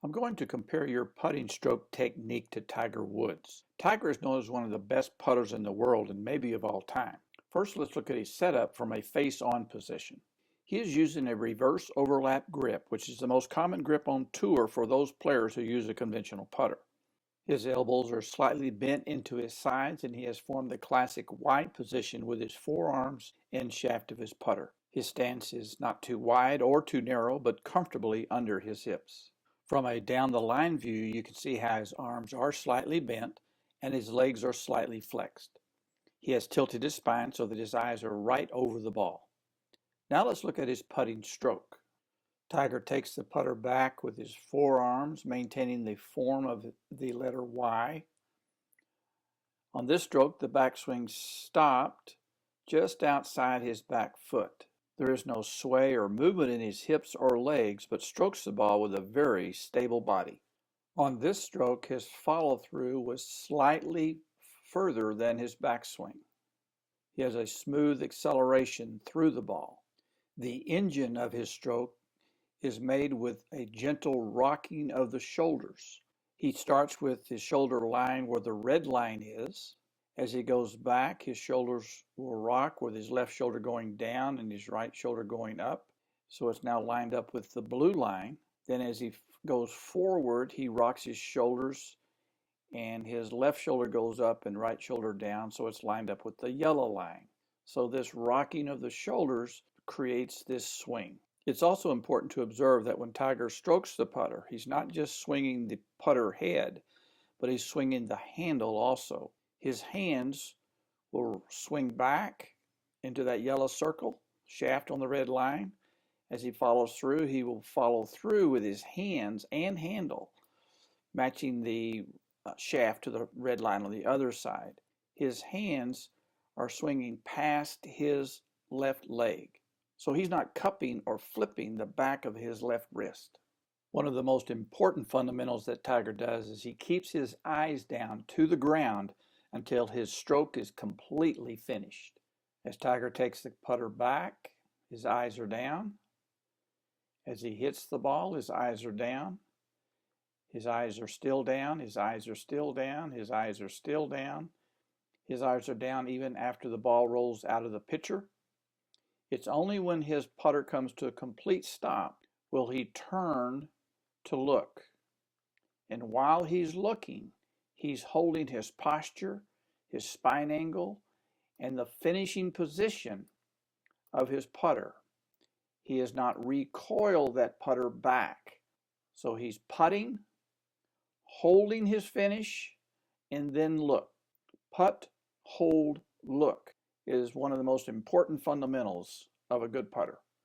I'm going to compare your putting stroke technique to Tiger Woods. Tiger is known as one of the best putters in the world and maybe of all time. First, let's look at his setup from a face-on position. He is using a reverse overlap grip, which is the most common grip on tour for those players who use a conventional putter. His elbows are slightly bent into his sides, and he has formed the classic wide position with his forearms and shaft of his putter. His stance is not too wide or too narrow, but comfortably under his hips. From a down-the-line view, you can see how his arms are slightly bent and his legs are slightly flexed. He has tilted his spine so that his eyes are right over the ball. Now let's look at his putting stroke. Tiger takes the putter back with his forearms, maintaining the form of the letter Y. On this stroke, the backswing stopped just outside his back foot. There is no sway or movement in his hips or legs, but strokes the ball with a very stable body. On this stroke, his follow-through was slightly further than his backswing. He has a smooth acceleration through the ball. The engine of his stroke is made with a gentle rocking of the shoulders. He starts with his shoulder line where the red line is. As he goes back, his shoulders will rock with his left shoulder going down and his right shoulder going up. So it's now lined up with the blue line. Then as he goes forward, he rocks his shoulders and his left shoulder goes up and right shoulder down. So it's lined up with the yellow line. So this rocking of the shoulders creates this swing. It's also important to observe that when Tiger strokes the putter, he's not just swinging the putter head, but he's swinging the handle also. His hands will swing back into that yellow circle, shaft on the red line. As he follows through, he will follow through with his hands and handle, matching the shaft to the red line on the other side. His hands are swinging past his left leg. So he's not cupping or flipping the back of his left wrist. One of the most important fundamentals that Tiger does is he keeps his eyes down to the ground until his stroke is completely finished. As Tiger takes the putter back, his eyes are down. As he hits the ball, his eyes are down. His eyes are still down. His eyes are still down. His eyes are still down. His eyes are down even after the ball rolls out of the pitcher. It's only when his putter comes to a complete stop will he turn to look. And while he's looking, he's holding his posture, his spine angle, and the finishing position of his putter. He has not recoiled that putter back. So he's putting, holding his finish, and then look. Putt, hold, look is one of the most important fundamentals of a good putter.